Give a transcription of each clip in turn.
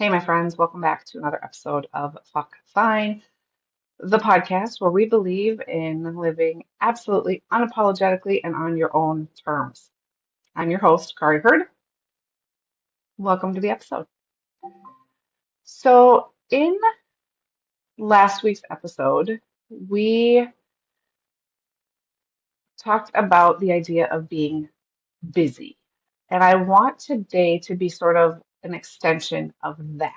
Hey, my friends, welcome back to another episode of Fuck Fine, the podcast where we believe in living absolutely unapologetically and on your own terms. I'm your host, Kari Hurd. Welcome to the episode. So, in last week's episode, we talked about the idea of being busy. And I want today to be sort of an extension of that.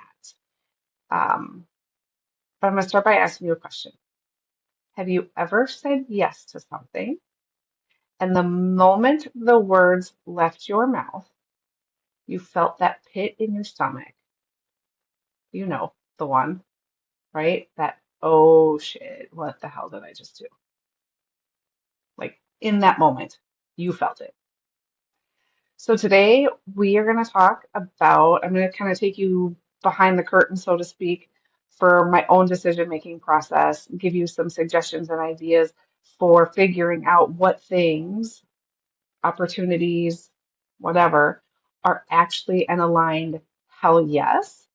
But I'm going to start by asking you a question. Have you ever said yes to something? And the moment the words left your mouth, you felt that pit in your stomach. You know, the one, right? That, oh shit, what the hell did I just do? Like in that moment, you felt it. So today we are going to talk about, I'm going to kind of take you behind the curtain, so to speak, for my own decision-making process, give you some suggestions and ideas for figuring out what things opportunities, whatever, are actually an aligned hell yes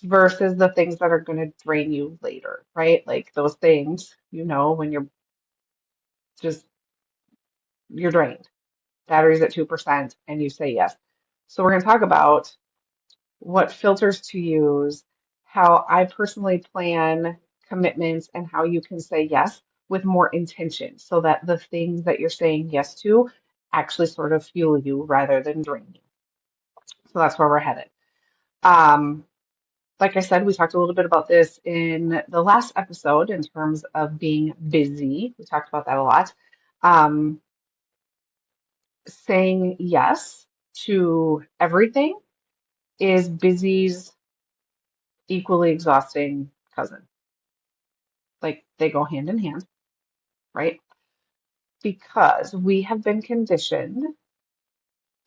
versus the things that are going to drain you later, right? Like those things, when just, you're drained, battery's at 2%, and you say yes. So we're going to talk about what filters to use, how I personally plan commitments, and how you can say yes with more intention so that the things that you're saying yes to actually sort of fuel you rather than drain you. So that's where we're headed. Um, like I said, we talked a little bit about this in the last episode in terms of being busy. We talked about that a lot. Um, Saying yes to everything is busy's equally exhausting cousin. Like they go hand in hand, right? Because we have been conditioned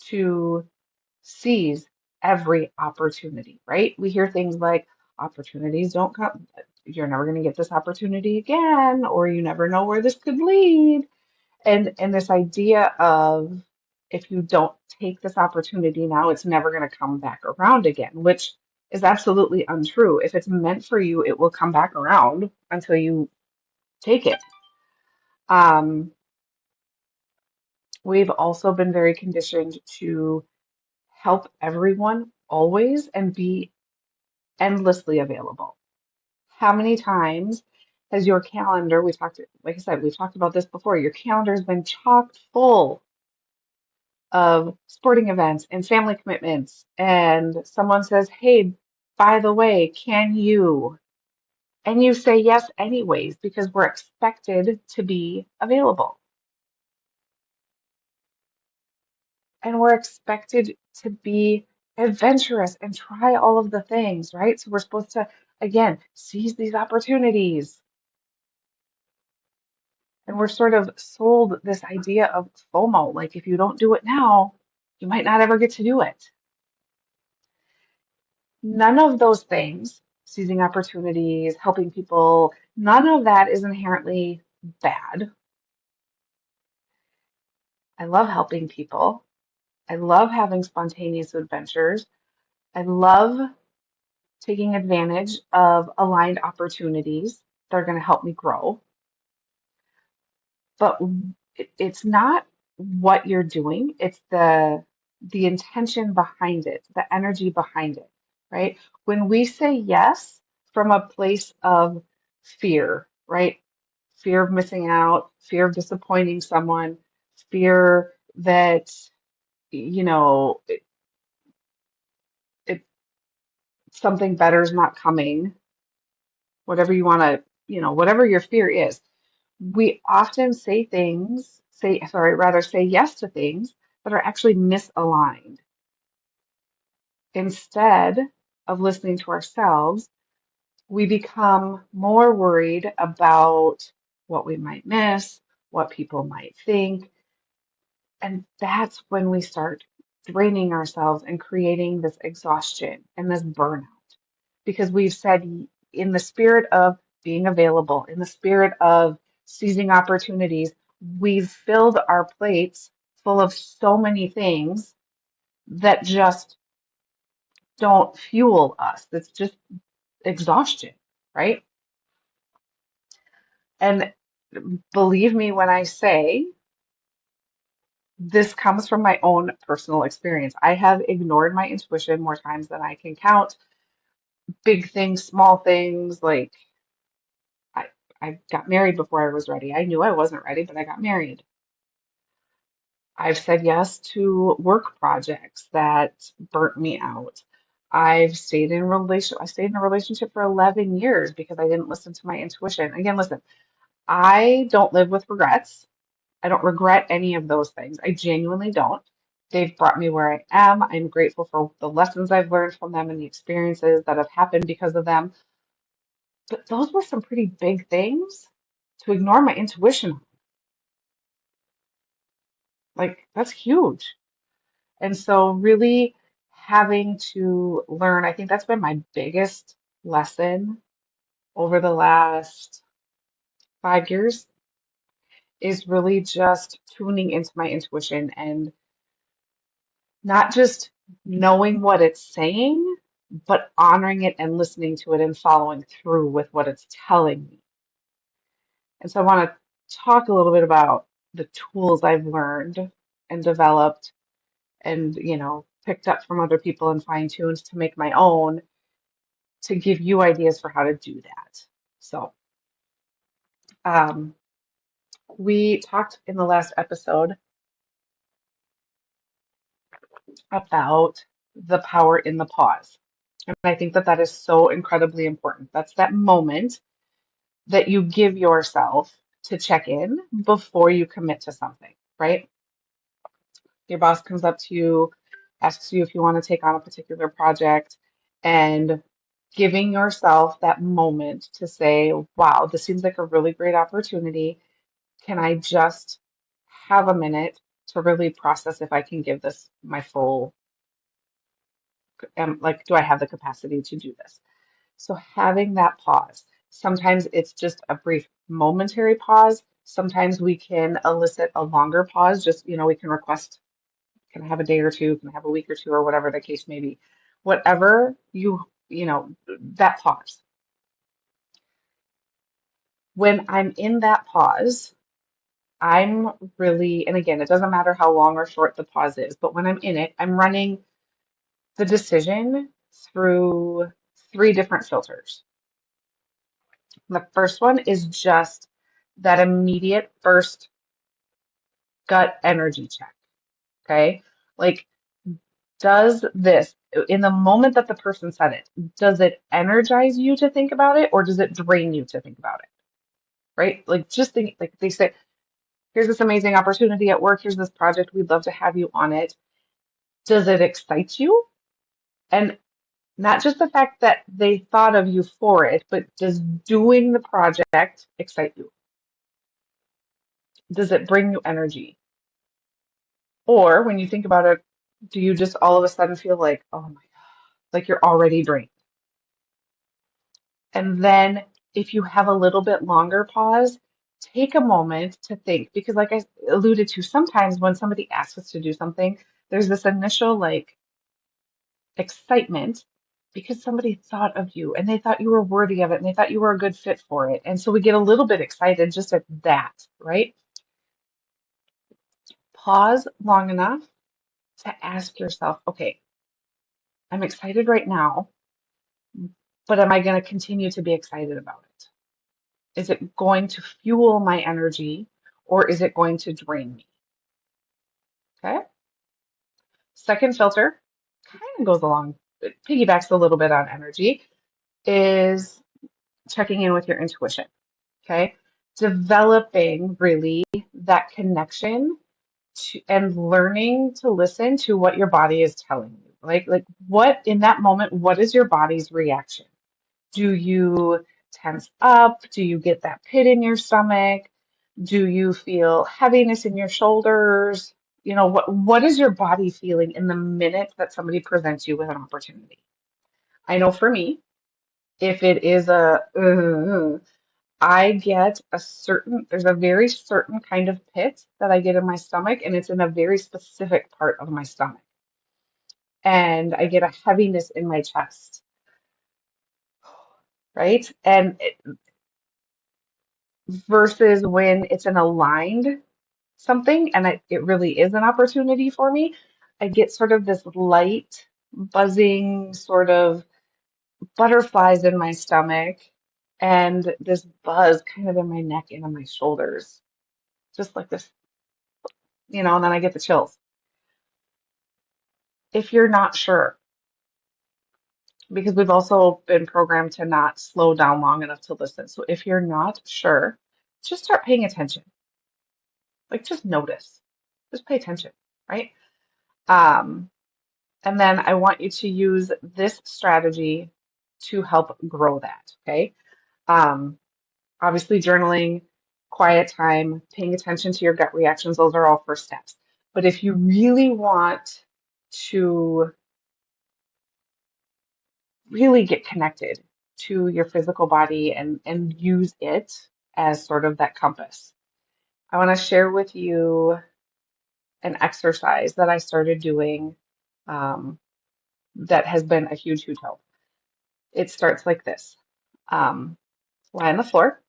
to seize every opportunity, right? We hear things like opportunities don't come, you're never going to get this opportunity again, or you never know where this could lead. And this idea of if you don't take this opportunity now, it's never going to come back around again, which is absolutely untrue. If it's meant for you, it will come back around until you take it. Um, we've also been very conditioned to help everyone always and be endlessly available. How many times has your calendar, we talked, like I said, we've talked about this before, your calendar has been chock full of sporting events and family commitments, and someone says, hey, by the way, can you? And you say yes anyways because we're expected to be available. And we're expected to be adventurous and try all of the things, right? So we're supposed to, again, seize these opportunities. And we're sort of sold this idea of FOMO, like if you don't do it now, you might not ever get to do it. None of those things, seizing opportunities, helping people, none of that is inherently bad. I love helping people. I love having spontaneous adventures. I love taking advantage of aligned opportunities that are going to help me grow. But it's not what you're doing, it's the intention behind it, the energy behind it, right? When we say yes from a place of fear, right? Fear of missing out, fear of disappointing someone, fear that, you know, it something better is not coming, whatever you want to, whatever your fear is. We often say yes to things that are actually misaligned. Instead of listening to ourselves, we become more worried about what we might miss, what people might think. And that's when we start draining ourselves and creating this exhaustion and this burnout. Because we've said, in the spirit of being available, in the spirit of seizing opportunities, we've filled our plates full of so many things that just don't fuel us. It's just exhaustion, right? And believe me when I say this comes from my own personal experience. I have ignored my intuition more times than I can count. Big things, small things, like I, I got married before I was ready. I knew I wasn't ready, but I got married. I've said yes to work projects that burnt me out. I stayed in a relationship for 11 years because I didn't listen to my intuition. Again, listen, I don't live with regrets. I don't regret any of those things. I genuinely don't. They've brought me where I am. I'm grateful for the lessons I've learned from them and the experiences that have happened because of them. But those were some pretty big things to ignore my intuition. Like, that's huge. And so, really having to learn, I think that's been my biggest lesson over the last 5 years, is really just tuning into my intuition and not just knowing what it's saying, but honoring it and listening to it and following through with what it's telling me. And so I want to talk a little bit about the tools I've learned and developed and, picked up from other people and fine-tuned to make my own to give you ideas for how to do that. So, um, we talked in the last episode about the power in the pause. And I think that that is so incredibly important. That's that moment that you give yourself to check in before you commit to something, right? Your boss comes up to you, asks you if you want to take on a particular project, and giving yourself that moment to say, wow, this seems like a really great opportunity. Can I just have a minute to really process if I can give this my full, like, do I have the capacity to do this? So having that pause. Sometimes it's just a brief momentary pause. Sometimes we can elicit a longer pause. Just, we can request, can I have a day or two? Can I have a week or two or whatever the case may be? Whatever that pause. When I'm in that pause, I'm really, and again, it doesn't matter how long or short the pause is, but when I'm in it, I'm running the decision through three different filters. The first one is just that immediate first gut energy check. Okay. Like, does this, in the moment that the person said it, does it energize you to think about it or does it drain you to think about it? Right? Like, just think, like they say, here's this amazing opportunity at work. Here's this project. We'd love to have you on it. Does it excite you? And not just the fact that they thought of you for it, but does doing the project excite you? Does it bring you energy? Or when you think about it, do you just all of a sudden feel like, oh my God, like you're already drained? And then if you have a little bit longer pause, take a moment to think, because like I alluded to, sometimes when somebody asks us to do something, there's this initial like excitement because somebody thought of you and they thought you were worthy of it and they thought you were a good fit for it. And so we get a little bit excited just at that, right? Pause long enough to ask yourself, okay, I'm excited right now, but am I going to continue to be excited about it? Is it going to fuel my energy or is it going to drain me? Okay. Second filter kind of goes along, it piggybacks a little bit on energy, is checking in with your intuition. Okay. Developing really that connection and learning to listen to what your body is telling you. Like what in that moment, what is your body's reaction? Do you tense up? Do you get that pit in your stomach? Do you feel heaviness in your shoulders? What is your body feeling in the minute that somebody presents you with an opportunity? I know for me, if it is I get there's a very certain kind of pit that I get in my stomach, and it's in a very specific part of my stomach. and I get a heaviness in my chest, right? Versus when it's an aligned something and it really is an opportunity for me, I get sort of this light, buzzing, sort of butterflies in my stomach and this buzz kind of in my neck and on my shoulders, just like this, and then I get the chills. If you're not sure, because we've also been programmed to not slow down long enough to listen. So if you're not sure, just start paying attention. Like just notice, just pay attention, right? Um, and then I want you to use this strategy to help grow that, okay? Um, Obviously, journaling, quiet time, paying attention to your gut reactions, those are all first steps. But if you really want to really get connected to your physical body and use it as sort of that compass, I want to share with you an exercise that I started doing um, that has been a huge, huge help. It starts like this. Um, Lie on the floor.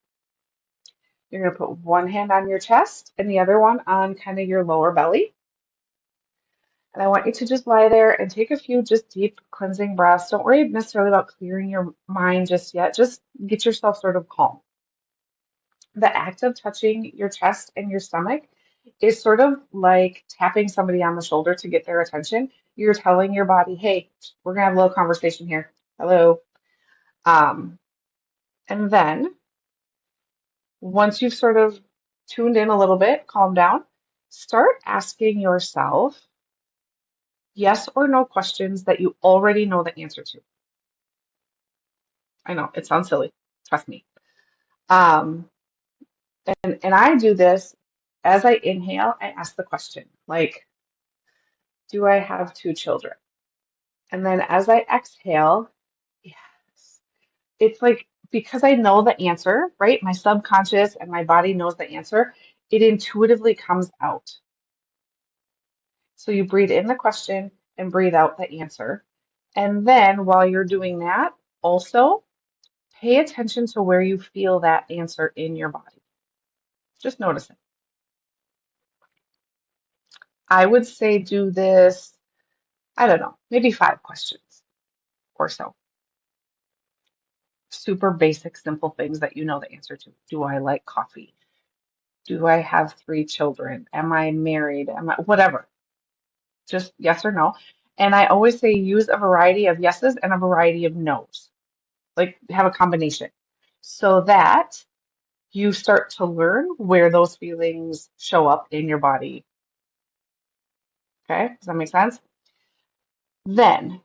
You're going to put one hand on your chest and the other one on kind of your lower belly. And I want you to just lie there and take a few just deep cleansing breaths. Don't worry necessarily about clearing your mind just yet. Just get yourself sort of calm. The act of touching your chest and your stomach is sort of like tapping somebody on the shoulder to get their attention. You're telling your body, hey, we're going to have a little conversation here. Hello. Um, and then once you've sort of tuned in a little bit, calm down, start asking yourself yes or no questions that you already know the answer to. I know it sounds silly, trust me. Um, and I do this as I inhale, I ask the question, like, do I have two children? And then as I exhale, yes, it's like because I know the answer, right? My subconscious and my body knows the answer, it intuitively comes out. So you breathe in the question and breathe out the answer. And then while you're doing that, also pay attention to where you feel that answer in your body. Just notice it. I would say do this, I don't know, maybe 5 questions or so. Super basic, simple things that you know the answer to. Do I like coffee? Do I have 3 children? Am I married? Am I whatever? Just yes or no. And I always say use a variety of yeses and a variety of nos. Like have a combination so that you start to learn where those feelings show up in your body. Okay, does that make sense? Then,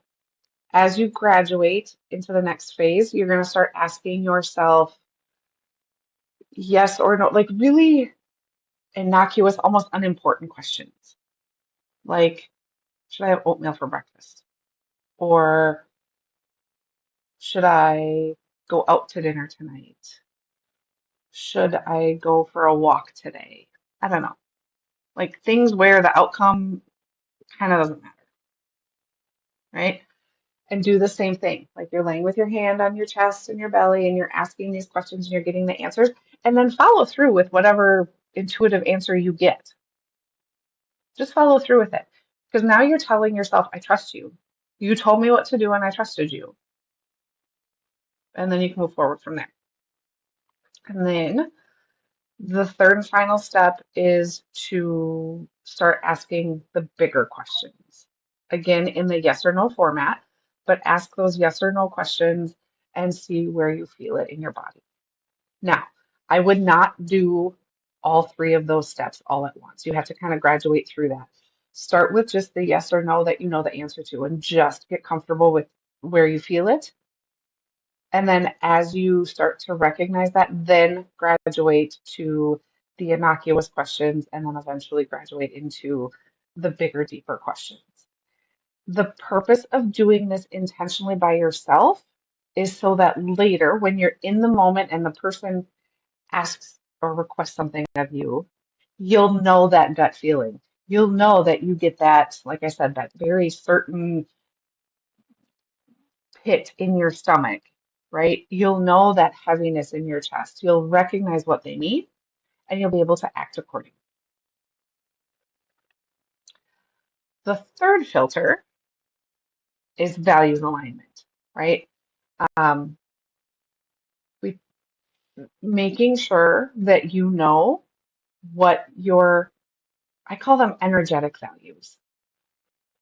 as you graduate into the next phase, you're going to start asking yourself yes or no, like really innocuous, almost unimportant questions. Like, should I have oatmeal for breakfast? Or should I go out to dinner tonight? Should I go for a walk today? I don't know. Like things where the outcome kind of doesn't matter, right? And do the same thing. Like you're laying with your hand on your chest and your belly and you're asking these questions and you're getting the answers. And then follow through with whatever intuitive answer you get. Just follow through with it. Because now you're telling yourself, I trust you. You told me what to do and I trusted you. And then you can move forward from there. And then the third and final step is to start asking the bigger questions. Again, in the yes or no format, but ask those yes or no questions and see where you feel it in your body. Now, I would not do all 3 of those steps all at once. You have to kind of graduate through that. Start with just the yes or no that you know the answer to and just get comfortable with where you feel it. And then as you start to recognize that, then graduate to the innocuous questions and then eventually graduate into the bigger, deeper questions. The purpose of doing this intentionally by yourself is so that later, when you're in the moment and the person asks or requests something of you, you'll know that gut feeling. You'll know that you get that, like I said, that very certain, pit in your stomach, right? You'll know that heaviness in your chest. You'll recognize what they need and you'll be able to act accordingly. The third filter is values alignment, right? Um, we making sure that you know what your, I call them energetic values.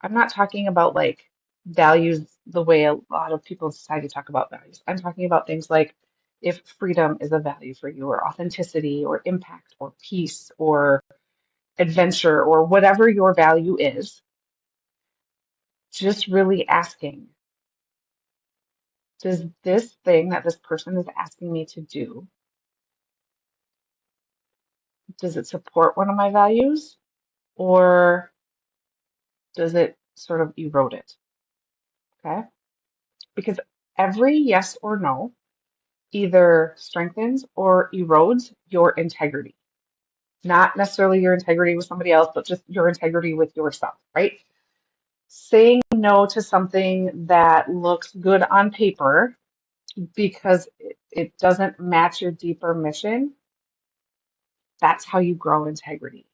I'm not talking about like values the way a lot of people in society talk about values. I'm talking about things like if freedom is a value for you, or authenticity, or impact, or peace, or adventure, or whatever your value is, just really asking, does this thing that this person is asking me to do, does it support one of my values, or does it sort of erode it? Okay? Because every yes or no either strengthens or erodes your integrity. Not necessarily your integrity with somebody else, but just your integrity with yourself, right? Saying no to something that looks good on paper because it doesn't match your deeper mission, that's how you grow integrity.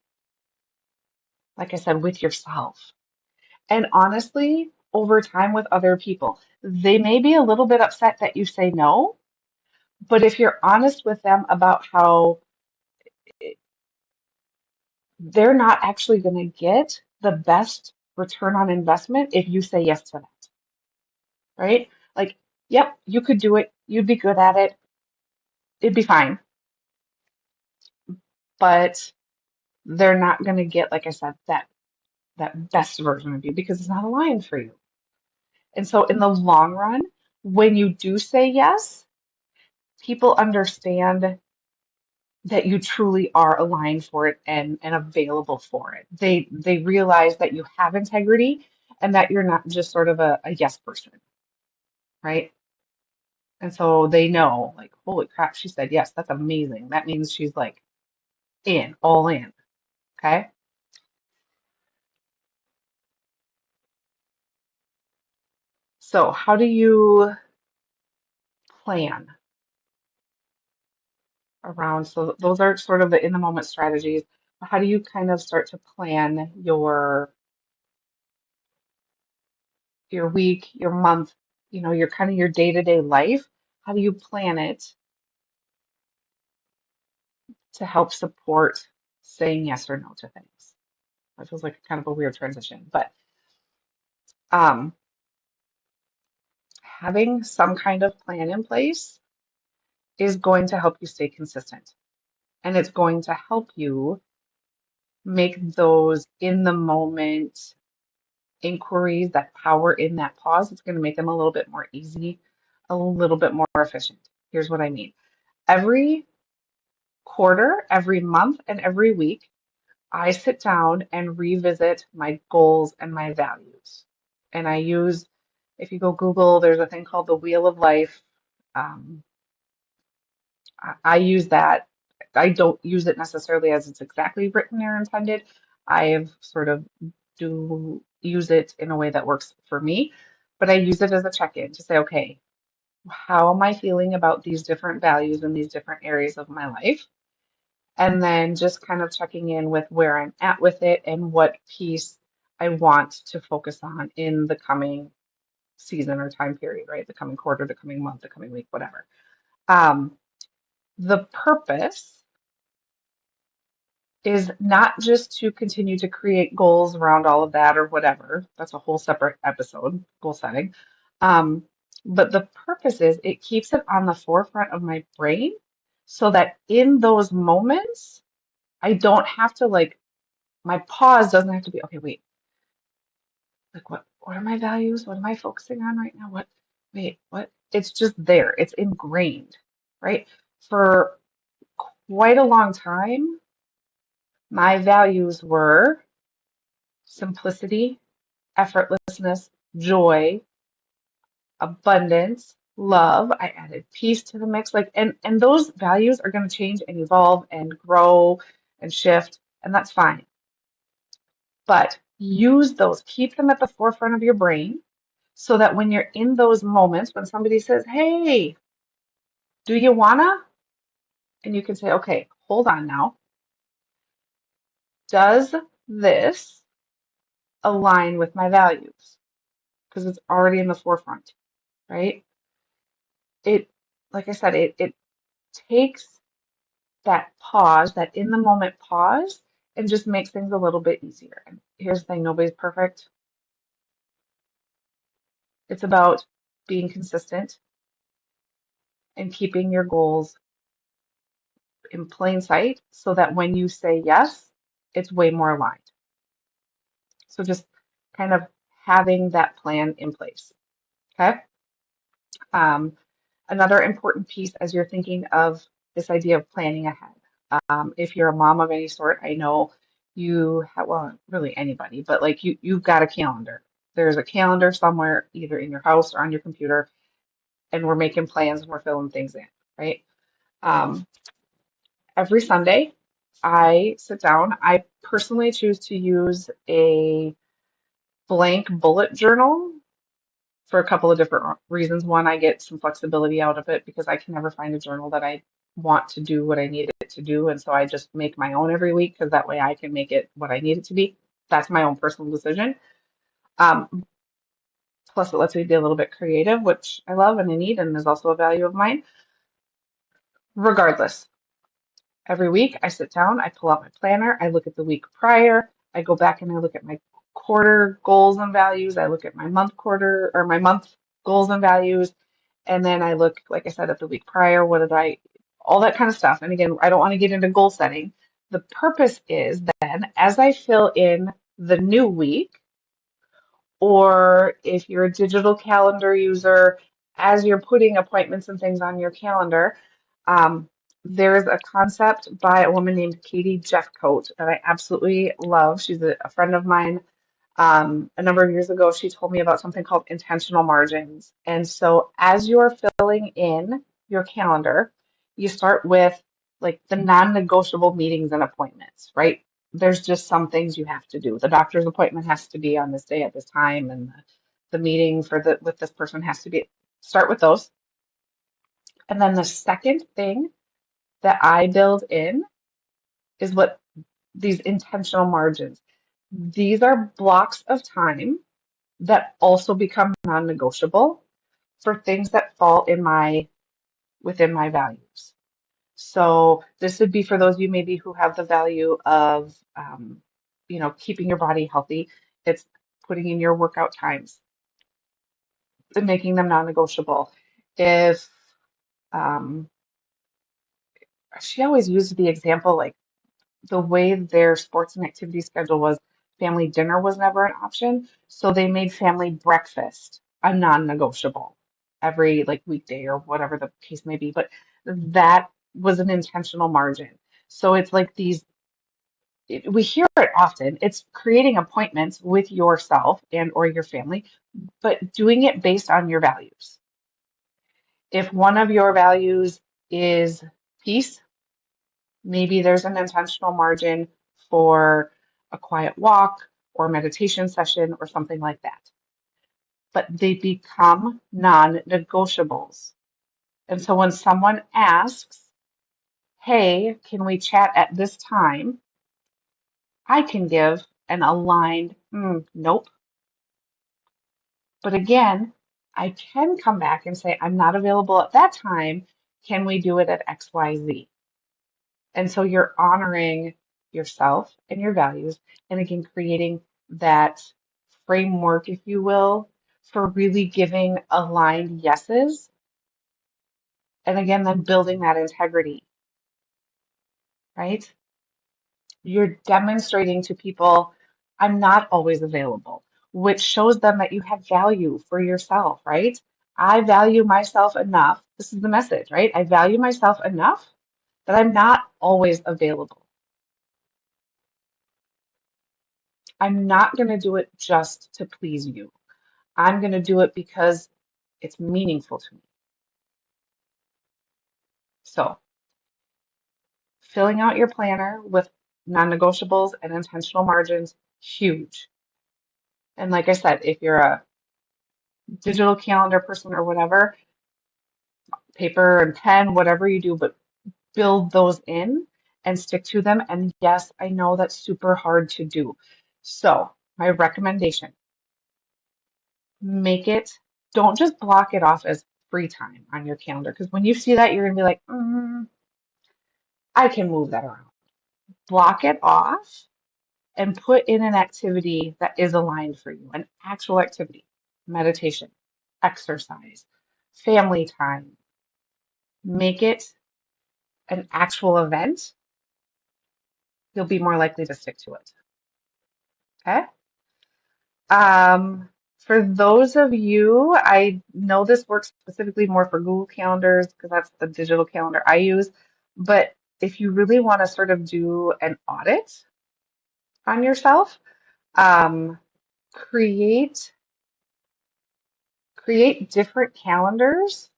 Like I said, with yourself. And honestly, over time with other people, they may be a little bit upset that you say no, but if you're honest with them about how they're not actually going to get the best return on investment if you say yes to that, right? Like, yep, you could do it. You'd be good at it. It'd be fine. But they're not going to get, like I said, that best version of you because it's not aligned for you. And so in the long run, when you do say yes, people understand that you truly are aligned for it and available for it. They realize that you have integrity and that you're not just sort of a yes person, right? And so they know, like, holy crap, she said yes, that's amazing. That means she's like in, all in. Okay. So how do you plan around? So those are sort of the in the moment strategies. How do you kind of start to plan your week, your month, your kind of your day-to-day life? How do you plan it to help support saying yes or no to things? That feels like kind of a weird transition, but um, having some kind of plan in place is going to help you stay consistent. And it's going to help you make those in the moment inquiries, that power in that pause. It's going to make them a little bit more easy, a little bit more efficient. Here's what I mean. Every quarter, every month, and every week, I sit down and revisit my goals and my values. And I use, if you go Google, there's a thing called the Wheel of Life. Um, I use that. I don't use it necessarily as it's exactly written or intended. I've sort of do use it in a way that works for me, but I use it as a check-in to say, okay, how am I feeling about these different values in these different areas of my life? And then just kind of checking in with where I'm at with it and what piece I want to focus on in the coming season or time period, right? The coming quarter, the coming month, the coming week, whatever. Um, the purpose is not just to continue to create goals around all of that or whatever. That's a whole separate episode, goal setting. Um, but the purpose is it keeps it on the forefront of my brain so that in those moments, I don't have to like, my pause doesn't have to be, okay, wait, like what are my values? What am I focusing on right now? Wait, what? It's just there. It's ingrained, right? For quite a long time, my values were simplicity, effortlessness, joy, abundance, love. I added peace to the mix. Like, and those values are going to change and evolve and grow and shift, and that's fine. But use those, keep them at the forefront of your brain so that when you're in those moments, when somebody says, hey, do you wanna? And you can say, okay, hold on now. Does this align with my values? Because it's already in the forefront, right? It, like I said, it takes that pause, that in the moment pause, and just makes things a little bit easier. And here's the thing, nobody's perfect. It's about being consistent and keeping your goals in plain sight so that when you say yes, it's way more aligned. So just kind of having that plan in place. Okay. Um, Another important piece as you're thinking of this idea of planning ahead. If you're a mom of any sort, I know you have, well, really anybody, but like you've got a calendar. There's a calendar somewhere, either in your house or on your computer, and we're making plans and we're filling things in, right? Um, every Sunday, I sit down. I personally choose to use a blank bullet journal for a couple of different reasons. One, I get some flexibility out of it because I can never find a journal that I want to do what I need it to do. And so I just make my own every week because that way I can make it what I need it to be. That's my own personal decision. Um, Plus, it lets me be a little bit creative, which I love and I need, and is also a value of mine. Regardless, every week I sit down, I pull out my planner, I look at the week prior, I go back and I look at my quarter goals and values, I look at my month quarter or my month goals and values, and then I look, like I said, at the week prior, what did I, all that kind of stuff. And again, I don't want to get into goal setting. The purpose is then as I fill in the new week, or if you're a digital calendar user, as you're putting appointments and things on your calendar, there's a concept by a woman named Katie Jeffcoat that I absolutely love. She's a friend of mine. A number of years ago, she told me about something called intentional margins. And so as you're filling in your calendar, you start with like the non-negotiable meetings and appointments, right? There's just some things you have to do. The doctor's appointment has to be on this day at this time, and the meeting for the with this person has to be. Start with those. And then the second thing that I build in is what these intentional margins. These are blocks of time that also become non-negotiable for things that fall in my within my values. So this would be for those of you maybe who have the value of keeping your body healthy. It's putting in your workout times and making them non-negotiable. If um, she always used the example like the way their sports and activity schedule was, family dinner was never an option. So they made family breakfast a non-negotiable every like weekday or whatever the case may be. But that was an intentional margin. So it's like we hear it often. It's creating appointments with yourself and or your family, but doing it based on your values. If one of your values is peace, maybe there's an intentional margin for a quiet walk or meditation session or something like that. But they become non-negotiables. And so when someone asks, hey, can we chat at this time? I can give an aligned, nope. But again, I can come back and say, I'm not available at that time. Can we do it at XYZ? And so you're honoring yourself and your values, and again, creating that framework, if you will, for really giving aligned yeses. And again, then building that integrity, right? You're demonstrating to people, I'm not always available, which shows them that you have value for yourself, right? I value myself enough. This is the message, right? I value myself enough that I'm not always available. I'm not going to do it just to please you. I'm going to do it because it's meaningful to me. So, filling out your planner with non-negotiables and intentional margins, huge. And like I said, if you're a digital calendar person or whatever, paper and pen, whatever you do, but build those in and stick to them. And yes, I know that's super hard to do. So, my recommendation, make it, don't just block it off as free time on your calendar. Because when you see that, you're going to be like, I can move that around. Block it off and put in an activity that is aligned for you, an actual activity, meditation, exercise, family time. Make it an actual event. You'll be more likely to stick to it. Okay? For those of you, I know this works specifically more for Google Calendars because that's the digital calendar I use. But if you really want to sort of do an audit on yourself, um, create different calendars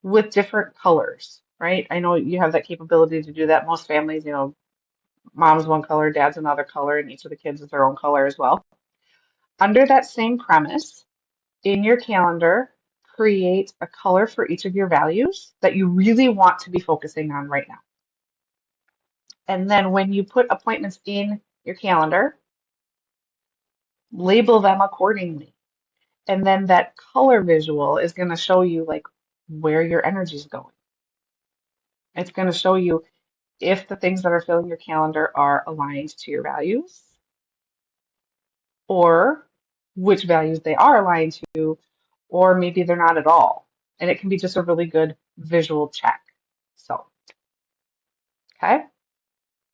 with different colors, right? I know you have that capability to do that. Most families, mom's one color, dad's another color, and each of the kids is their own color as well. Under that same premise, in your calendar, create a color for each of your values that you really want to be focusing on right now. And then when you put appointments in your calendar, label them accordingly. And then that color visual is going to show you like where your energy is going. It's going to show you if the things that are filling your calendar are aligned to your values or which values they are aligned to, or maybe they're not at all. And it can be just a really good visual check. So, okay,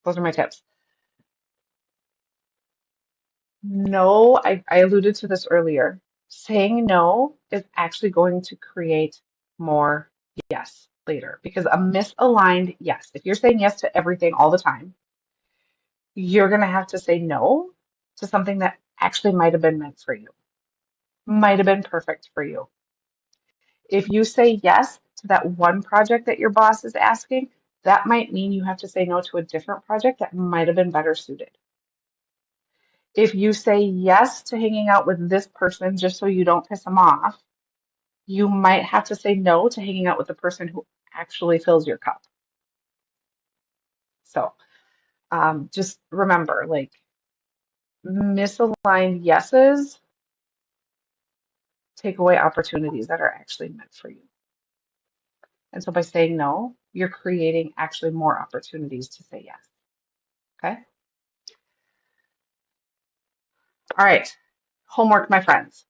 those are my tips. No, I alluded to this earlier. Saying no is actually going to create more yes later because a misaligned yes, if you're saying yes to everything all the time, you're going to have to say no to something that actually might have been meant for you, might have been perfect for you. If you say yes to that one project that your boss is asking, that might mean you have to say no to a different project that might have been better suited. If you say yes to hanging out with this person just so you don't piss them off, you might have to say no to hanging out with the person who actually fills your cup. So just remember, like misaligned yeses take away opportunities that are actually meant for you. And so by saying no, you're creating actually more opportunities to say yes. Okay? All right. Homework, my friends.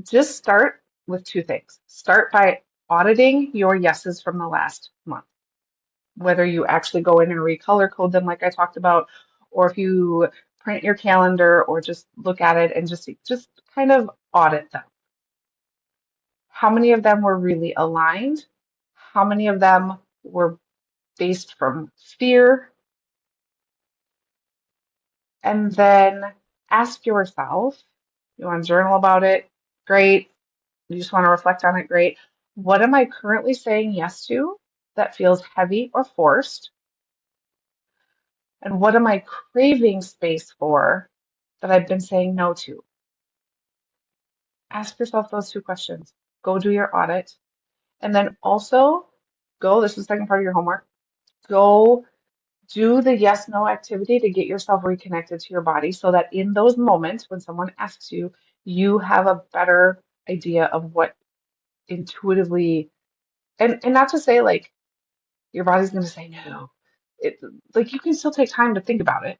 Just start with two things. Start by auditing your yeses from the last month, whether you actually go in and recolor code them like I talked about, or if you print your calendar or just look at it and just kind of audit them. How many of them were really aligned? How many of them were based from fear? And then ask yourself, you want to journal about it? Great. You just want to reflect on it? Great. What am I currently saying yes to that feels heavy or forced? And what am I craving space for that I've been saying no to? Ask yourself those two questions. Go do your audit. And then also this is the second part of your homework, go do the yes no activity to get yourself reconnected to your body so that in those moments when someone asks you, you have a better idea of what intuitively, and not to say like your body's going to say no. It, like you can still take time to think about it,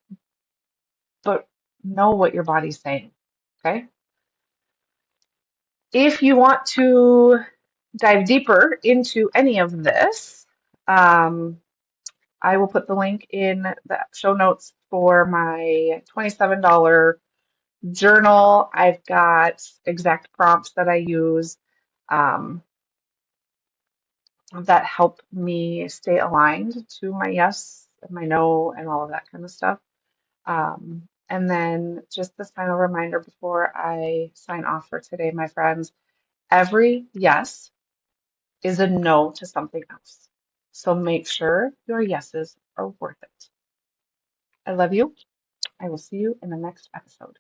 but know what your body's saying. Okay. If you want to dive deeper into any of this, I will put the link in the show notes for my $27 journal. I've got exact prompts that I use that help me stay aligned to my yes and my no and all of that kind of stuff. And then just this final reminder before I sign off for today, my friends, every yes is a no to something else. So make sure your yeses are worth it. I love you. I will see you in the next episode.